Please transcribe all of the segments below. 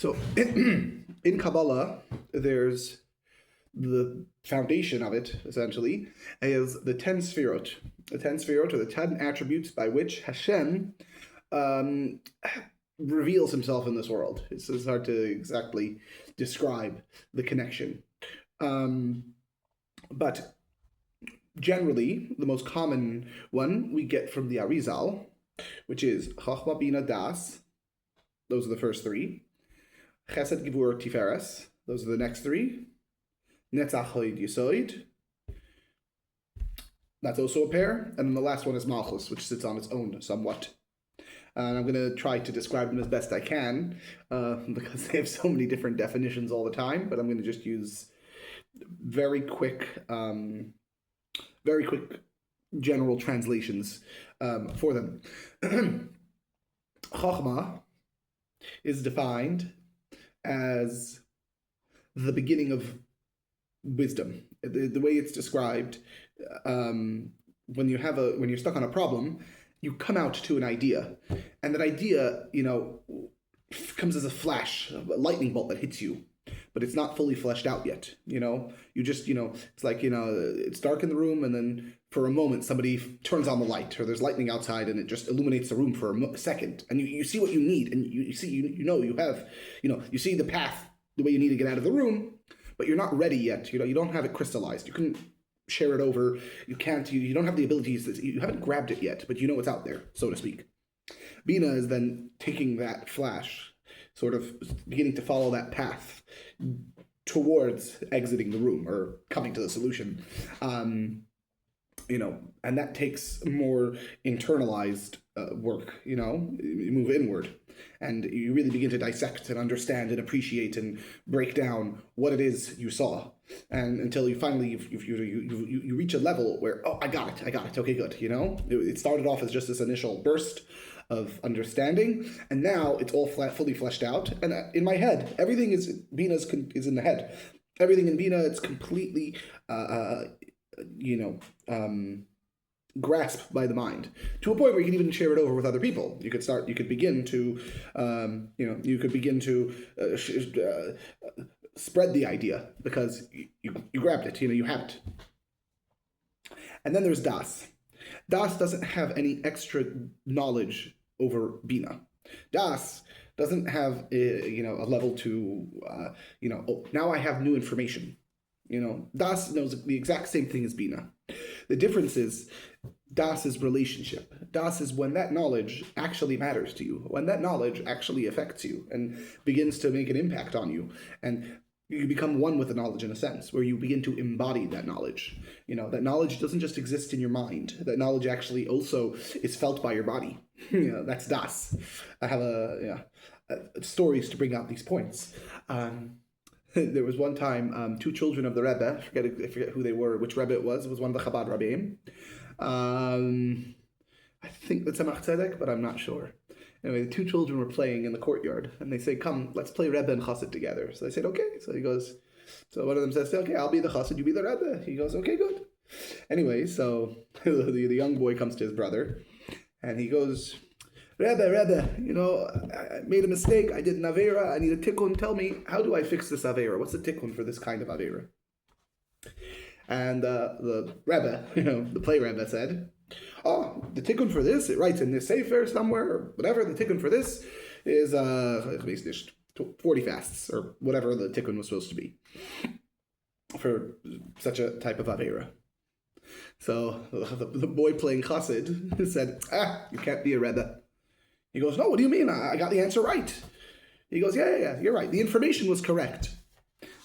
So in Kabbalah, there's the foundation of it, essentially, is the 10 Sferot. The 10 Sferot are the 10 attributes by which Hashem reveals himself in this world. It's hard to exactly describe the connection. But generally, the most common one we get from the Arizal, which is Chachma, Bina, Daas. Those are the first three. Chesed, Givur, Tiferes. Those are the next three. Netzach, Hod, Yesod. That's also a pair. And then the last one is Malchus, which sits on its own somewhat. And I'm going to try to describe them as best I can, because they have so many different definitions all the time. But I'm going to just use very quick general translations for them. Chachma is defined as the beginning of wisdom. The way it's described, when you're stuck on a problem, you come out to an idea, and that idea, comes as a flash, a lightning bolt that hits you, but it's not fully fleshed out yet. You just, it's like, it's dark in the room, and then for a moment somebody turns on the light, or there's lightning outside, and it just illuminates the room for a second, and you see what you need, and you see, you see the path, the way you need to get out of the room, but you're not ready yet. You don't have it crystallized. You couldn't share it over. You can't. You don't have the abilities. You haven't grabbed it yet, but you know it's out there, so to speak. Bina is then taking that flash, sort of beginning to follow that path towards exiting the room or coming to the solution. And that takes more internalized work. You move inward, and you really begin to dissect and understand and appreciate and break down what it is you saw, and until you finally you reach a level where, I got it, okay, good. It started off as just this initial burst of understanding, and now it's all fully fleshed out. And in my head, everything is in the head. Everything in Bina, it's completely grasped by the mind, to a point where you can even share it over with other people. You could begin to spread the idea because you grabbed it, you have it. And then there's Das. Das doesn't have any extra knowledge over Bina. Das doesn't have a level to now I have new information. Das knows the exact same thing as Bina. The difference is Das is relationship. Das is when that knowledge actually matters to you, when that knowledge actually affects you and begins to make an impact on you, and you become one with the knowledge in a sense, where you begin to embody that knowledge. That knowledge doesn't just exist in your mind. That knowledge actually also is felt by your body. That's Das. I have stories to bring out these points. There was one time, two children of the Rebbe, I forget who they were, which Rebbe it was one of the Chabad Rabbaiem. I think that's a Tzemach Tzedek, but I'm not sure. Anyway, the two children were playing in the courtyard, and they say, "Come, let's play Rebbe and Chassid together." So they said, "Okay." So so one of them says, "Okay, I'll be the Chassid, you be the Rebbe." He goes, "Okay, good." Anyway, so the young boy comes to his brother, and he goes, Rebbe, I made a mistake. I did an Avera. I need a tikkun. Tell me, how do I fix this Avera? What's the tikkun for this kind of Avera? And the Rebbe, the play Rebbe said, the tikkun for this, it writes in this Sefer somewhere, or whatever, the tikkun for this is 40 fasts, or whatever the tikkun was supposed to be for such a type of Avera. So the boy playing Chassid said, you can't be a Rebbe. He goes, "No, what do you mean? I got the answer right." He goes, yeah, you're right. The information was correct.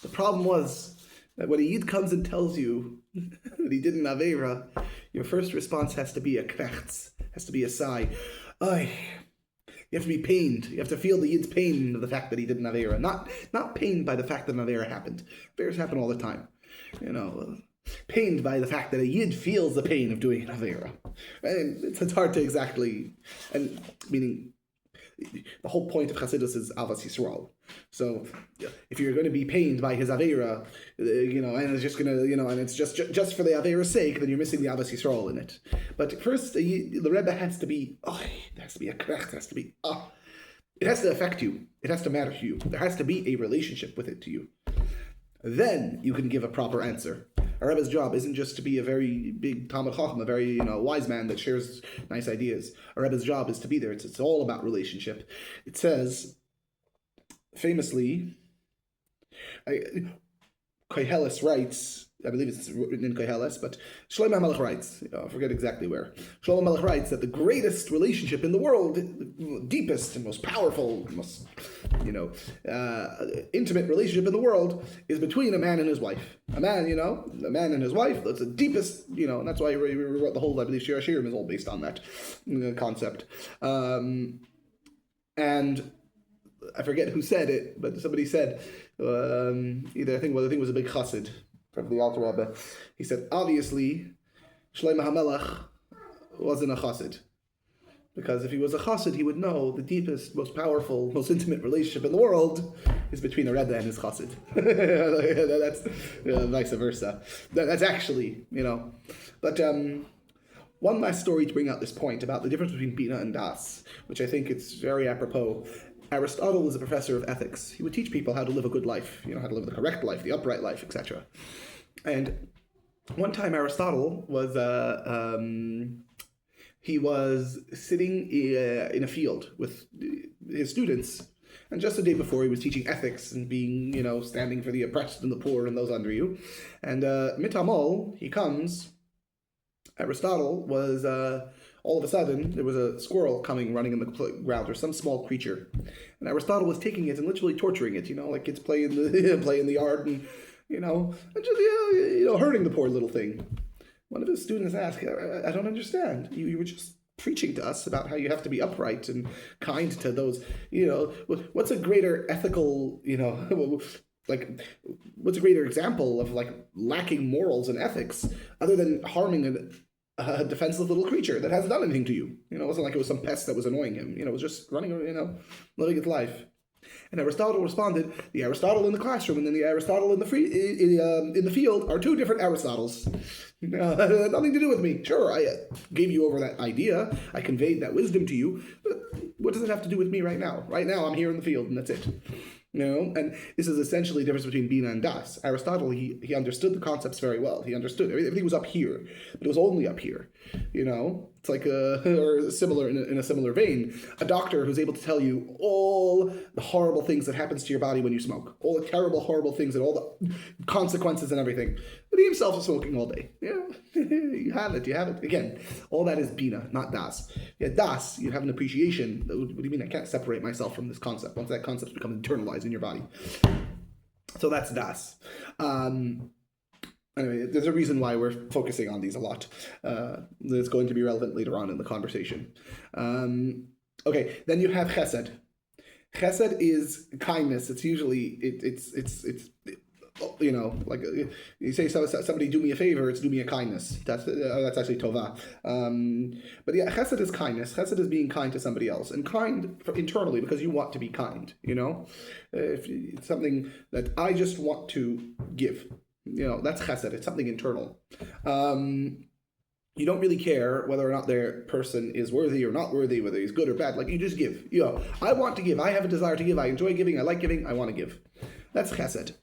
The problem was that when a Yid comes and tells you that he did an Avera, your first response has to be a knechts, has to be a sigh. You have to be pained. You have to feel the Yid's pain of the fact that he did an Avera. Not pained by the fact that an Avera happened. Averas happen all the time. Pained by the fact that a Yid feels the pain of doing an Avera. And it's hard to exactly, and meaning the whole point of Chassidus is Avas Yisrael. So if you're going to be pained by his Avera, and it's just going to, and it's just for the Avera's sake, then you're missing the Avas Yisrael in it. But first, the Rebbe has to be, there has to be a krech, there has to be, It has to affect you. It has to matter to you. There has to be a relationship with it to you. Then you can give a proper answer. A Rebbe's job isn't just to be a very big Talmud Chacham, a very wise man that shares nice ideas. A Rebbe's job is to be there. It's all about relationship. It says, famously, Koheles writes, I believe it's written in Koheles, but Shlomo HaMelech writes, I forget exactly where. Shlomo HaMelech writes that the greatest relationship in the world, the deepest and most powerful, most intimate relationship in the world is between a man and his wife. A man and his wife, that's the deepest, and that's why we wrote the whole, I believe, Shir Hashirim is all based on that concept. And I forget who said it, but somebody said, I think it was a big chassid from the Alter Rebbe. He said, obviously, Shlomo HaMelech wasn't a chassid. Because if he was a chassid, he would know the deepest, most powerful, most intimate relationship in the world is between a Rebbe and his chassid. That's vice versa. That's actually, But one last story to bring out this point about the difference between Bina and Daas, which I think it's very apropos. Aristotle was a professor of ethics. He would teach people how to live a good life, how to live the correct life, the upright life, etc. And one time Aristotle was he was sitting in a field with his students, and just the day before he was teaching ethics and being, standing for the oppressed and the poor and those under you. And mitamol, he comes. Aristotle was all of a sudden there was a squirrel running in the ground, or some small creature, and Aristotle was taking it and literally torturing it. Like kids play in the yard, and and just hurting the poor little thing. One of his students asked, I don't understand. You were just preaching to us about how you have to be upright and kind to those, what's a greater ethical, what's a greater example of lacking morals and ethics other than harming a defenseless little creature that hasn't done anything to you? It wasn't like it was some pest that was annoying him. It was just running, living its life. And Aristotle responded, the Aristotle in the classroom and then the Aristotle in the field are two different Aristotles. Nothing to do with me. Sure, I gave you over that idea. I conveyed that wisdom to you. But what does it have to do with me right now? Right now, I'm here in the field, and that's it. And this is essentially the difference between Bina and Das. Aristotle, he understood the concepts very well. He understood everything was up here, but it was only up here. It's like or similar in a similar vein. A doctor who's able to tell you all the horrible things that happens to your body when you smoke, all the terrible, horrible things, and all the consequences and everything. But he himself is smoking all day. You have it. Again, all that is Bina, not Das. Das, you have an appreciation. What do you mean I can't separate myself from this concept? Once that concept becomes internalized in your body. So that's Das. Anyway, there's a reason why we're focusing on these a lot. It's going to be relevant later on in the conversation. Okay, then you have Chesed. Chesed is kindness. It's usually you say somebody do me a favor, it's do me a kindness. That's actually tova. But yeah, Chesed is kindness. Chesed is being kind to somebody else, and kind internally because you want to be kind. If it's something that I just want to give. That's chesed. It's something internal. You don't really care whether or not their person is worthy or not worthy, whether he's good or bad. You just give. I want to give. I have a desire to give. I enjoy giving. I like giving. I want to give. That's chesed.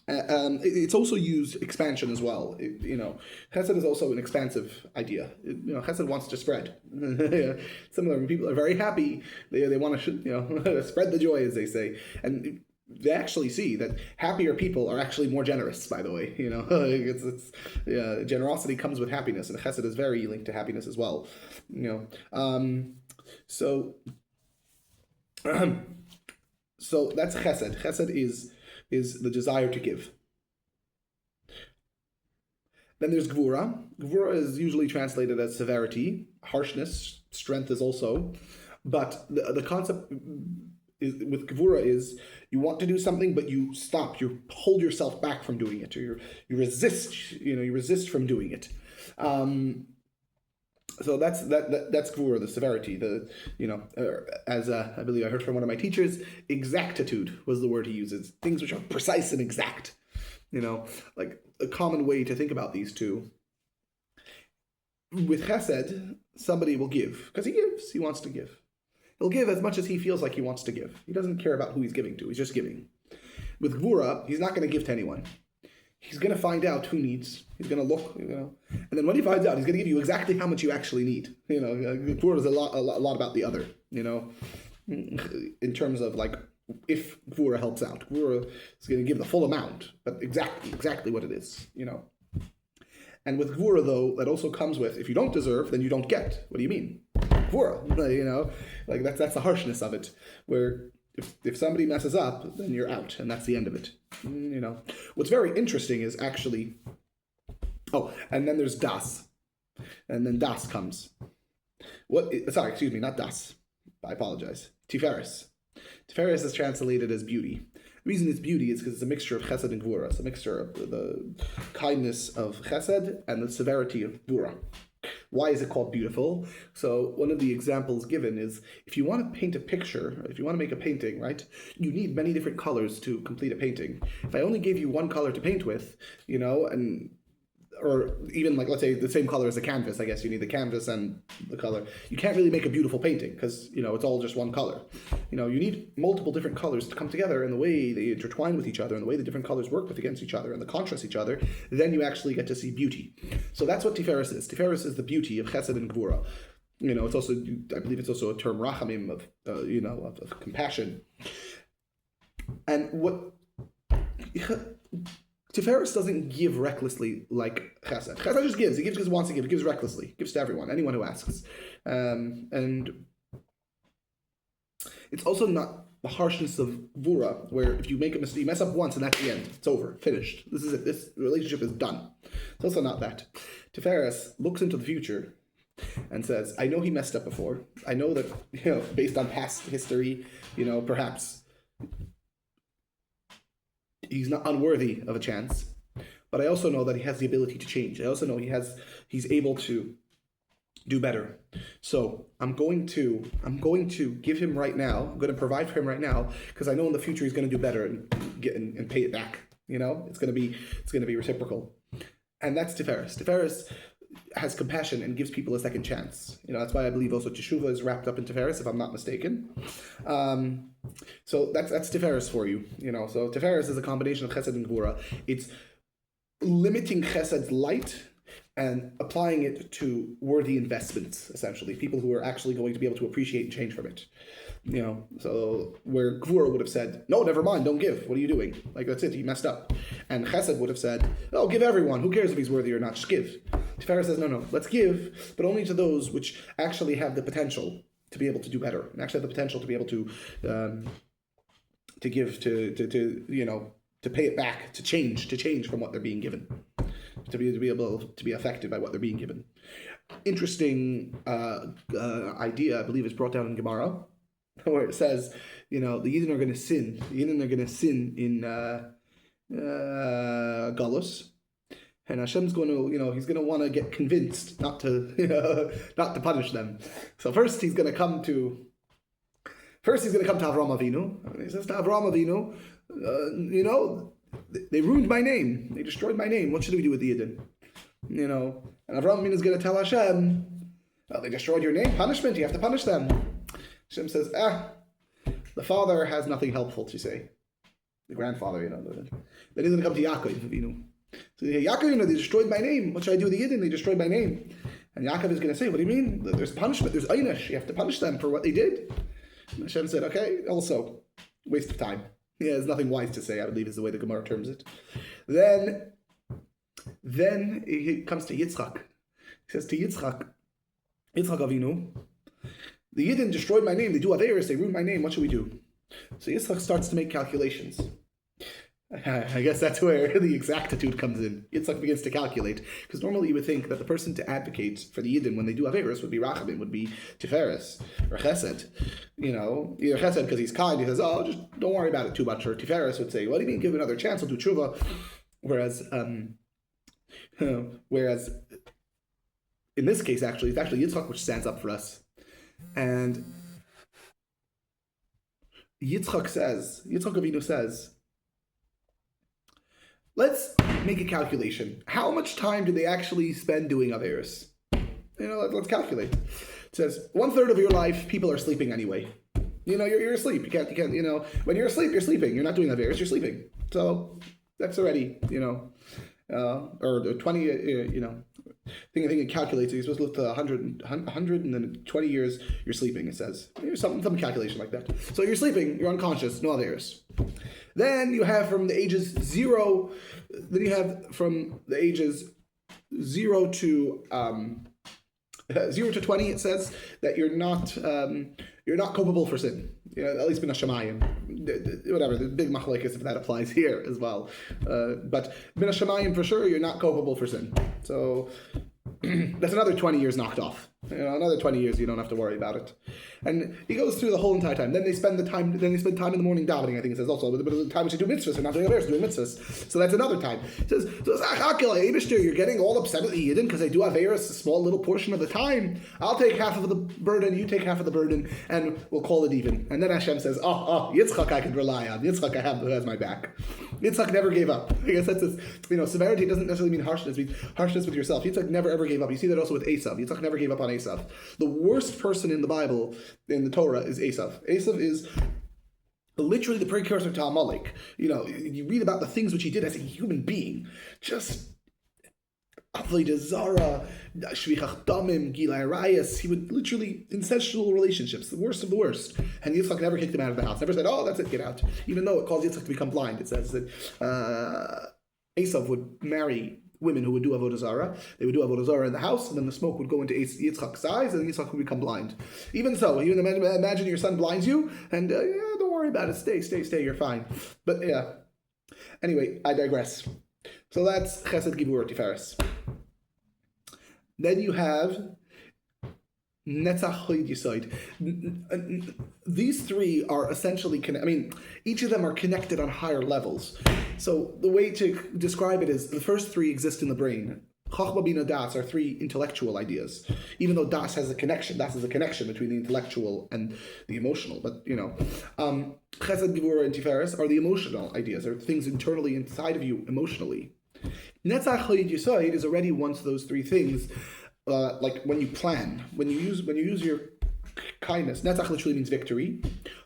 It's also used expansion as well. Chesed is also an expansive idea. Chesed wants to spread. Similar, when people are very happy, they want to spread the joy, as they say. And they actually see that happier people are actually more generous, by the way. Generosity comes with happiness, and chesed is very linked to happiness as well. So that's chesed. Chesed is the desire to give. Then there's gvura. Gvura is usually translated as severity, harshness. Strength is also, but the concept with gvura is you want to do something, but you stop. You hold yourself back from doing it, or you resist. You resist from doing it. So that's gvura, the severity. As I believe I heard from one of my teachers, exactitude was the word he uses. Things which are precise and exact. Like a common way to think about these two. With chesed, somebody will give because he gives. He wants to give. He'll give as much as he feels like he wants to give. He doesn't care about who he's giving to. He's just giving. With Gvura, he's not going to give to anyone. He's going to find out who needs. He's going to look, and then when he finds out, he's going to give you exactly how much you actually need. Gvura is a lot about the other. In terms of like, if Gvura helps out, Gvura is going to give the full amount, but exactly what it is. And with Gvura, though, that also comes with, if you don't deserve, then you don't get. What do you mean? Gvura, like that's the harshness of it, where if somebody messes up, then you're out, and that's the end of it. What's very interesting is actually, and then there's Daas, and then Daas comes. Not Daas. I apologize. Tiferes. Tiferes is translated as beauty. The reason it's beauty is because it's a mixture of chesed and gvura. It's a mixture of the kindness of chesed and the severity of gvura. Why is it called beautiful? So one of the examples given is, if you want to paint a picture, if you want to make a painting, right, you need many different colors to complete a painting. If I only gave you one color to paint with, or even like, let's say the same color as the canvas, I guess you need the canvas and the color. You can't really make a beautiful painting because, it's all just one color. You need multiple different colors to come together, and the way they intertwine with each other and the way the different colors work with against each other and the contrast each other, then you actually get to see beauty. So that's what Tiferes is. Tiferes is the beauty of Chesed and Gvura. It's also, I believe it's also a term rachamim of compassion. And what Seferos doesn't give recklessly like Chesed. Chesed just gives. He gives because he wants to give. He gives recklessly. He gives to everyone, anyone who asks. And it's also not the harshness of Gvura, where if you make a mistake, you mess up once and that's the end. It's over. Finished. This is it. This relationship is done. It's also not that. Tiferes looks into the future and says, I know he messed up before. I know that, based on past history, perhaps he's not unworthy of a chance, but I also know that he has the ability to change. I also know he's able to do better. So I'm going to give him right now. I'm going to provide for him right now because I know in the future he's going to do better and pay it back. It's going to be reciprocal, and that's Tiferes. Tiferes has compassion and gives people a second chance. That's why I believe also Teshuvah is wrapped up in Tiferes, if I'm not mistaken. So that's Tiferes for you. So Tiferes is a combination of Chesed and Gvura. It's limiting Chesed's light and applying it to worthy investments, essentially. People who are actually going to be able to appreciate and change from it. So where Gvura would have said, no, never mind, don't give. What are you doing? Like, that's it, he messed up. And Chesed would have said, oh, give everyone. Who cares if he's worthy or not? Just give. Seferos says, no, let's give, but only to those which actually have the potential to be able to do better, and actually have the potential to be able to give, to pay it back, to change from what they're being given, to be able to be affected by what they're being given. Interesting idea, I believe, is brought down in Gemara, where it says, the Yidden are going to sin. The Yidden are going to sin in Galus. And Hashem's going to, he's going to want to get convinced not to punish them. So first he's going to come to Avraham Avinu. And he says to Avraham Avinu, they ruined my name. They destroyed my name. What should we do with the Yidden? And Avraham Avinu is going to tell Hashem, they destroyed your name. Punishment. You have to punish them. Hashem says, the father has nothing helpful to say. The grandfather, Then he's going to come to Yaakov Avinu. So Yaakov, they destroyed my name. What should I do with the Yidden? They destroyed my name. And Yaakov is going to say, what do you mean? There's punishment. There's einish. You have to punish them for what they did. And Hashem said, okay, also, waste of time. There's nothing wise to say, I believe is the way the Gemara terms it. Then he comes to Yitzchak. He says to Yitzchak Avinu, the Yidden destroyed my name. They do Averis. They ruined my name. What should we do? So Yitzchak starts to make calculations. I guess that's where the exactitude comes in. Yitzchak begins to calculate, because normally you would think that the person to advocate for the Yidden when they do Averis would be Rachamim, would be Tiferes or Chesed. Either Chesed because he's kind, he says, oh, just don't worry about it too much. Or Tiferes would say, what do you mean, give another chance, I'll do Tshuva. Whereas in this case, actually, it's actually Yitzchak which stands up for us. And Yitzchak Avinu says, let's make a calculation. How much time do they actually spend doing Averis? Let's calculate. says 1/3 of your life, people are sleeping anyway. You're asleep. You can't, when you're asleep, you're sleeping. You're not doing Averis, you're sleeping. So that's already, or 20, I think it calculates. You're supposed to live to 100 and then 20 years, you're sleeping, it says. Some calculation like that. So you're sleeping, you're unconscious, no Averis. Then you have from the ages 0 to 0 to 20, it says that you're not culpable for sin. At least bin Hashemayim. Whatever, the big machlekes if that applies here as well. But bin Hashemayim for sure, you're not culpable for sin. So that's another 20 years knocked off. Another 20 years you don't have to worry about it. And he goes through the whole entire time. Then they spend time in the morning davening, I think it says also, but the time to do mitzvahs, they're not doing Averis, doing mitzvahs. So that's another time. It says, you're getting all upset at the Yidden because they do Averis a small little portion of the time. I'll take half of the burden, you take half of the burden, and we'll call it even. And then Hashem says, Yitzchak I can rely on. Yitzchak I have who has my back. Yitzchak never gave up. I guess that's severity doesn't necessarily mean harshness. It means harshness with yourself. Yitzchak never ever gave up. You see that also with Esav. Yitzchak never gave up on Esav. The worst person in the Bible, in the Torah, is Esav. Esav is literally the precursor to Amalek. You read about the things which he did as a human being. Just Avodah Zara, Shvichach Damim, Gilai Rayas. He would literally incestual relationships, the worst of the worst. And Yitzchak never kicked him out of the house. Never said, that's it, get out. Even though it caused Yitzchak to become blind. It says that Esav would marry women who would do Avodah Zara. They would do Avodah Zara in the house, and then the smoke would go into Yitzchak's eyes, and Yitzchak would become blind. Even so, imagine your son blinds you, and don't worry about it. Stay, you're fine. But yeah. Anyway, I digress. So that's Chesed, Gibur, Tiferes. Then you have Netzach, Hoid, Yisoid. These three are essentially each of them are connected on higher levels. So the way to describe it is the first three exist in the brain. Chachma, Bina, Daas are three intellectual ideas. Even though Daas has a connection between the intellectual and the emotional. But Chesed, Gevurah, and Tiferes are the emotional ideas, are things internally inside of you emotionally. Netzach, Hoid, Yisoid is already once those three things. Like when you plan, when you use your kindness. Netzach literally means victory.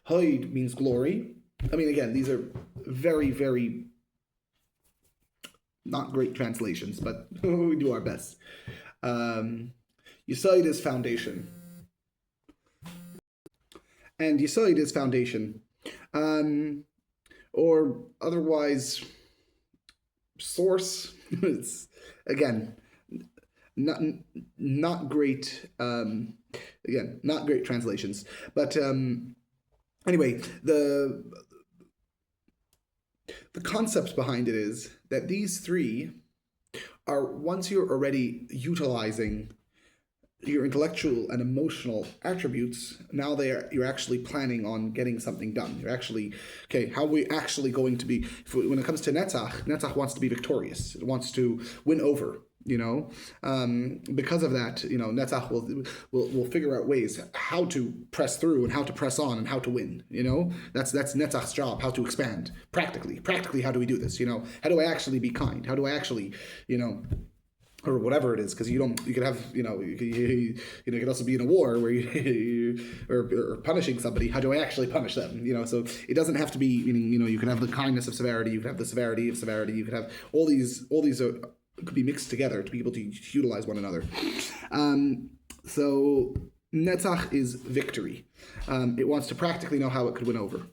Hoid means glory. Again, these are very, very not great translations, but we do our best. Yisoid is foundation. And Yisoid is foundation. Or otherwise, source. It's, again, not great. Again, not great translations. But anyway, the concept behind it is that these three are, once you're already utilizing your intellectual and emotional attributes, now you're actually planning on getting something done. You're actually, how are we actually going to be, when it comes to Netzach wants to be victorious. It wants to win over. Because of that, Netzach will figure out ways how to press through and how to press on and how to win. That's Netzach's job, how to expand practically. How do we do this? How do I actually be kind? How do I actually, or whatever it is, because you could have, you could also be in a war where or punishing somebody. How do I actually punish them? So it doesn't have to be, you can have the kindness of severity, you can have the severity of severity, you can have all these could be mixed together to be able to utilize one another. So Netzach is victory. It wants to practically know how it could win over.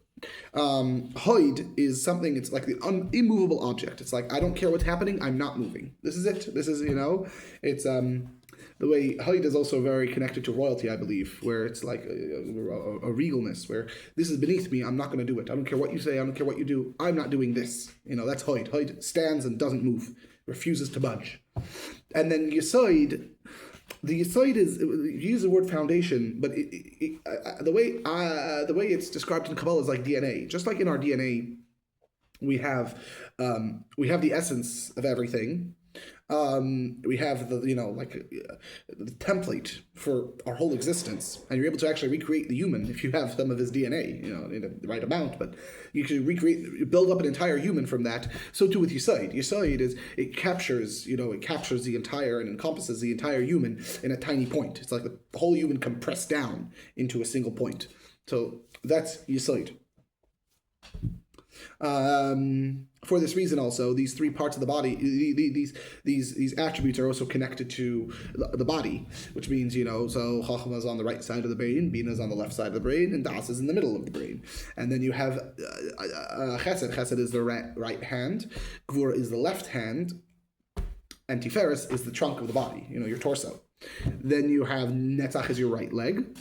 Hoid is something, it's like the immovable object. It's like, I don't care what's happening, I'm not moving. This is it. This is, it's the way Hoid is also very connected to royalty, I believe, where it's like a regalness, where this is beneath me, I'm not going to do it. I don't care what you say, I don't care what you do, I'm not doing this. That's Hoid. Hoid stands and doesn't move, refuses to budge. And then Yisoid, the Yisoid is, you use the word foundation, but the way it's described in Kabbalah is like DNA. Just like in our DNA, we have the essence of everything, We have the template for our whole existence, and you're able to actually recreate the human if you have some of his DNA, in the right amount. But you can build up an entire human from that. So too with Yisrael. Yisrael it captures the entire and encompasses the entire human in a tiny point. It's like the whole human compressed down into a single point. So that's Yisrael. For this reason, also, these three parts of the body, these attributes are also connected to the body, which means, so Chachma is on the right side of the brain, Bina is on the left side of the brain, and Daas is in the middle of the brain. And then you have Chesed. Chesed is the right hand, Gvura is the left hand, and Seferos is the trunk of the body, your torso. Then you have Netzach is your right leg,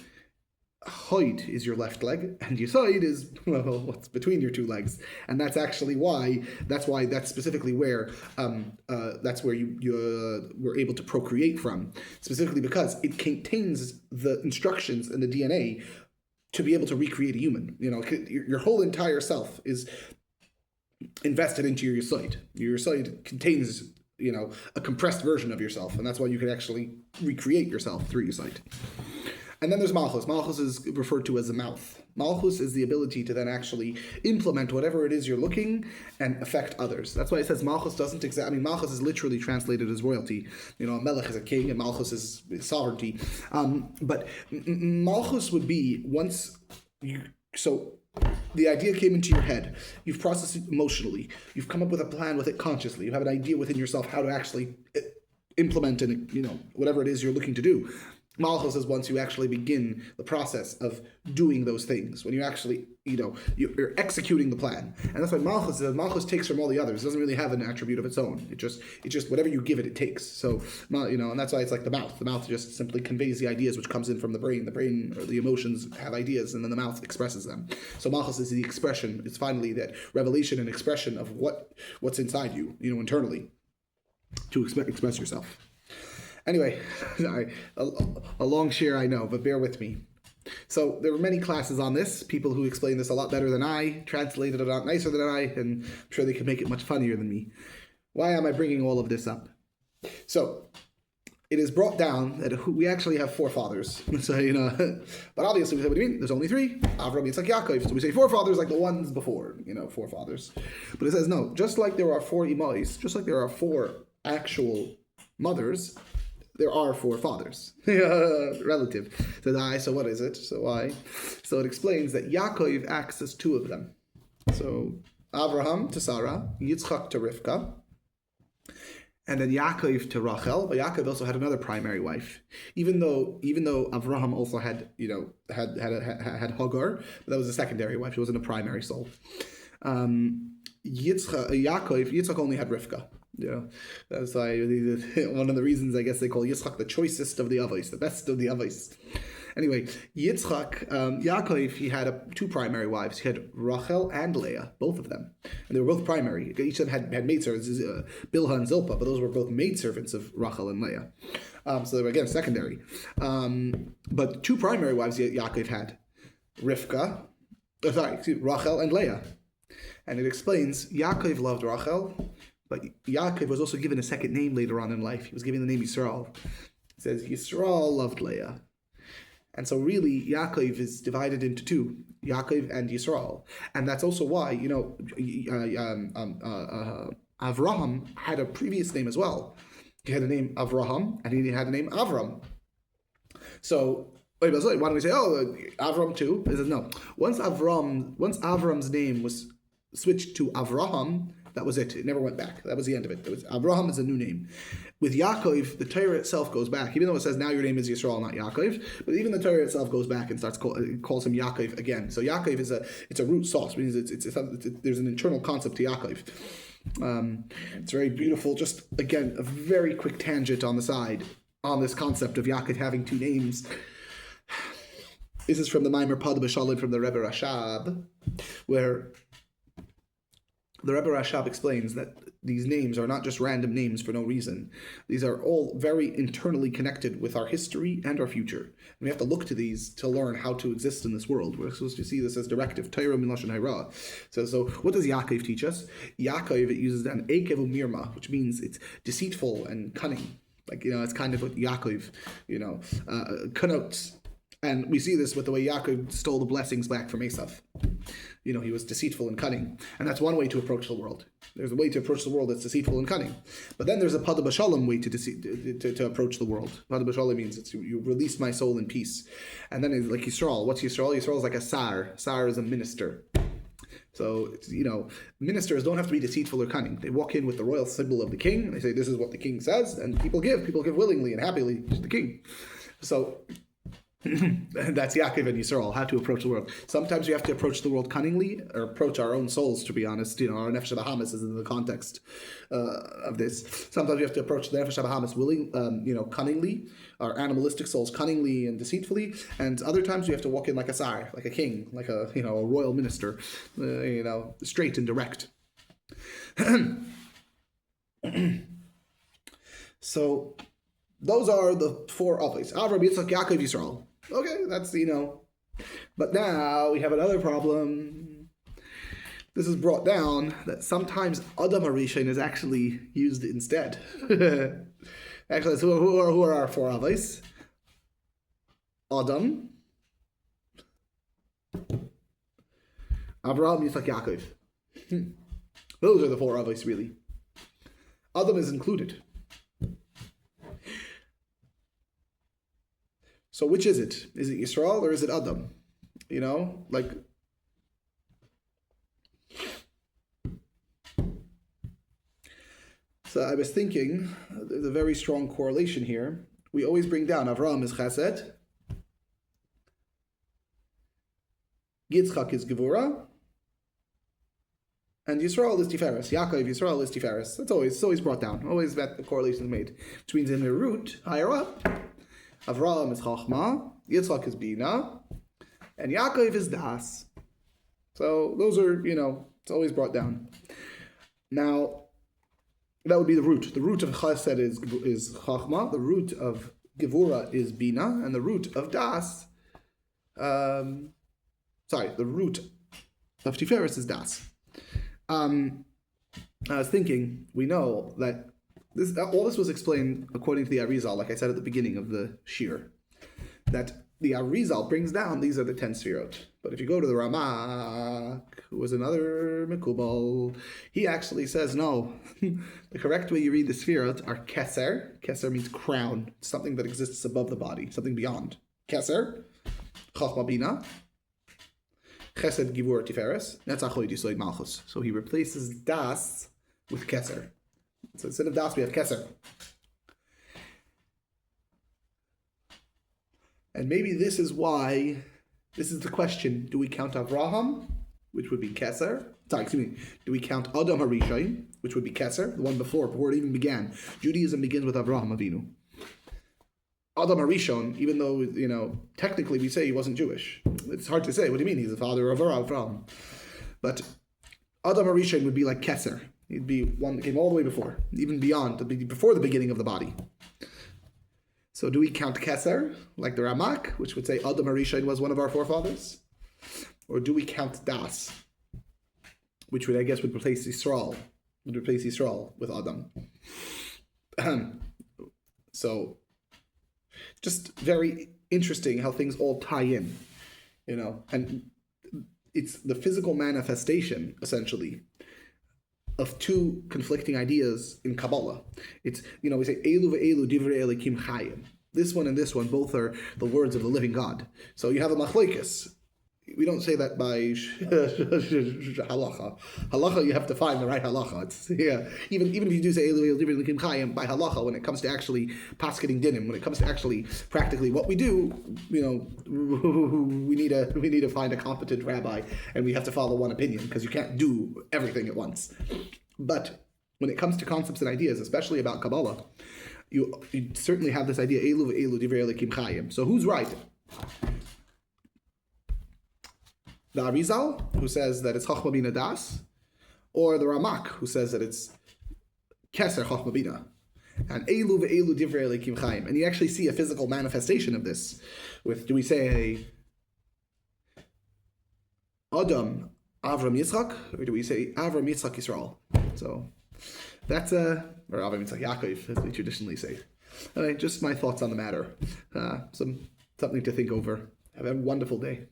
Hoid is your left leg, and Yisoid is what's between your two legs, and that's specifically where you were able to procreate from, specifically because it contains the instructions and the DNA to be able to recreate a human. Your whole entire self is invested into your Yisoid. Your Yisoid contains a compressed version of yourself, and that's why you can actually recreate yourself through Yisoid. And then there's Malchus. Malchus is referred to as the mouth. Malchus is the ability to then actually implement whatever it is you're looking and affect others. That's why it says Malchus doesn't exist. Malchus is literally translated as royalty. Melech is a king and Malchus is sovereignty. But Malchus would be the idea came into your head. You've processed it emotionally. You've come up with a plan with it consciously. You have an idea within yourself how to actually implement and whatever it is you're looking to do. Malchus is once you actually begin the process of doing those things, when you actually, you're executing the plan. And that's why Malchus takes from all the others. It doesn't really have an attribute of its own. It just whatever you give it, it takes. So, and that's why it's like the mouth. The mouth just simply conveys the ideas which comes in from the brain. The brain or the emotions have ideas, and then the mouth expresses them. So Malchus is the expression. It's finally that revelation and expression of what's inside you, internally, to express yourself. Anyway, a long share I know, but bear with me. So there were many classes on this, people who explain this a lot better than I, translated it a lot nicer than I, and I'm sure they could make it much funnier than me. Why am I bringing all of this up? So, it is brought down that we actually have forefathers. So, but obviously we say, what do you mean? There's only three. Avram, Yitzchak, Yaakov. So we say forefathers like the ones before, forefathers. But it says no, just like there are four imais, just like there are four actual mothers, there are four fathers, relative to the So what is it? So why? So it explains that Yaakov acts as two of them. So Avraham to Sarah, Yitzchak to Rivka, and then Yaakov to Rachel. But Yaakov also had another primary wife. Even though Avraham also had had Hagar, but that was a secondary wife. She wasn't a primary soul. Yitzchak only had Rivka. That's why one of the reasons I guess they call Yitzchak the choicest of the avos, the best of the avos. Anyway, Yitzchak, Yaakov, he had two primary wives. He had Rachel and Leah, both of them, and they were both primary. Each of them had maidservants, Bilhah and Zilpah, but those were both maidservants of Rachel and Leah. So they were again secondary. But two primary wives Yaakov had, Rachel and Leah, and it explains Yaakov loved Rachel. But Yaakov was also given a second name later on in life. He was given the name Yisrael. It says Yisrael loved Leah. And so really, Yaakov is divided into two, Yaakov and Yisrael. And that's also why, Avraham had a previous name as well. He had the name Avraham, and he had the name Avram. So, why don't we say, Avram too? He says, no. Once Avram's name was switched to Avraham, that was it. It never went back. That was the end of it. Abraham is a new name. With Yaakov, the Torah itself goes back, even though it says now your name is Yisrael, not Yaakov. But even the Torah itself goes back and calls him Yaakov again. So Yaakov is a root sauce. It means there's an internal concept to Yaakov. It's very beautiful. Just again, a very quick tangent on the side on this concept of Yaakov having two names. This is from the Maimer Pad B'Shalom from the Rebbe Rashab, where the Rebbe Rashab explains that these names are not just random names for no reason. These are all very internally connected with our history and our future. And we have to look to these to learn how to exist in this world. We're supposed to see this as directive. Torah min lashon hara. So what does Yaakov teach us? Yaakov, it uses an ekev u'mirma, which means it's deceitful and cunning. Like, it's kind of what Yaakov, connotes. And we see this with the way Yaakov stole the blessings back from Esav. He was deceitful and cunning. And that's one way to approach the world. There's a way to approach the world that's deceitful and cunning. But then there's a pada b'shalom way to approach the world. Pada b'shalom means you release my soul in peace. And then it's like Yisrael. What's Yisrael? Yisrael is like a sar. Sar is a minister. So, ministers don't have to be deceitful or cunning. They walk in with the royal symbol of the king, and they say, this is what the king says, and people give willingly and happily to the king. So, that's Yaakov and Yisrael, how to approach the world. Sometimes you have to approach the world cunningly, or approach our own souls, to be honest. Our Nefesh HaBahamis is in the context of this. Sometimes you have to approach the Nefesh HaBahamis cunningly, our animalistic souls cunningly and deceitfully, and other times you have to walk in like a sar, like a king, like a royal minister, straight and direct. So those are the four Avos: Avraham, Yitzchak, Yaakov, Yisrael. Okay, that's but now we have another problem. This is brought down that sometimes Adam Arishain is actually used instead. Actually, so who are our four Avos? Adam, Avraham, Yitzchak, Yaakov. Those are the four Avos, really. Adam is included. So which is it? Is it Yisrael or is it Adam? So I was thinking, there's a very strong correlation here. We always bring down Avraham is Chesed, Yitzchak is Gevura, and Yisrael is Tiferes. Yaakov, Yisrael is Tiferes. It's always brought down. Always that the correlation is made. Which means in the root, higher up, Avraham is Chachma, Yitzchak is Bina, and Yaakov is Daas. So those are, it's always brought down. Now, that would be the root. The root of Chesed is Chachma, the root of Gevura is Bina, and the root of Daas, the root of Tiferes is Daas. I was thinking, we know that all this was explained according to the Arizal, like I said at the beginning of the Shir, that the Arizal brings down, these are the 10 Sefirot. But if you go to the Ramak, who was another Mekubal, he actually says, no, the correct way you read the Sefirot are Keser. Keser means crown, something that exists above the body, something beyond. Keser, Chachma Bina, Chesed Givur Tiferes, Netzach Hod Yisod Malchus. So he replaces Das with Keser. So instead of Das, we have Keser. And maybe this is the question, do we count Avraham, which would be Keser? Do we count Adam Harishon, which would be Keser, the one before it even began? Judaism begins with Avraham Avinu. Adam Harishon, even though, technically we say he wasn't Jewish. It's hard to say. What do you mean? He's the father of Avraham. But Adam Harishon would be like Keser. He'd be one that came all the way before, even beyond, before the beginning of the body. So do we count Keser, like the Ramak, which would say Adam Harishon was one of our forefathers? Or do we count Das, which would replace Yisrael, with Adam? So, just very interesting how things all tie in, and it's the physical manifestation, essentially, of two conflicting ideas in Kabbalah. It's, we say, Elu ve'elu divrei Elikim chayim. This one and this one, both are the words of the living God. So you have a machlokes. We don't say that by halacha. Halacha, you have to find the right halacha. Even if you do say Elu ve'elu divrei Elikim chayim by halacha, when it comes to actually pasketing dinim, when it comes to actually practically what we do, we need to find a competent rabbi, and we have to follow one opinion, because you can't do everything at once. But when it comes to concepts and ideas, especially about Kabbalah, you certainly have this idea, Elu ve'elu divrei Elikim chayim. So who's right? The Arizal, who says that it's Chachma Bina Das, or the Ramak, who says that it's Keser Chochma Bina. And Elu ve'elu divrei Elokim Chaim. And you actually see a physical manifestation of this. With, do we say Adam, Avram, Yitzchak? Or do we say Avram, Yitzchak, Yisrael? So that's, or Avram, Yitzchak, Yaakov, as we traditionally say. Anyway, just my thoughts on the matter. Something to think over. Have a wonderful day.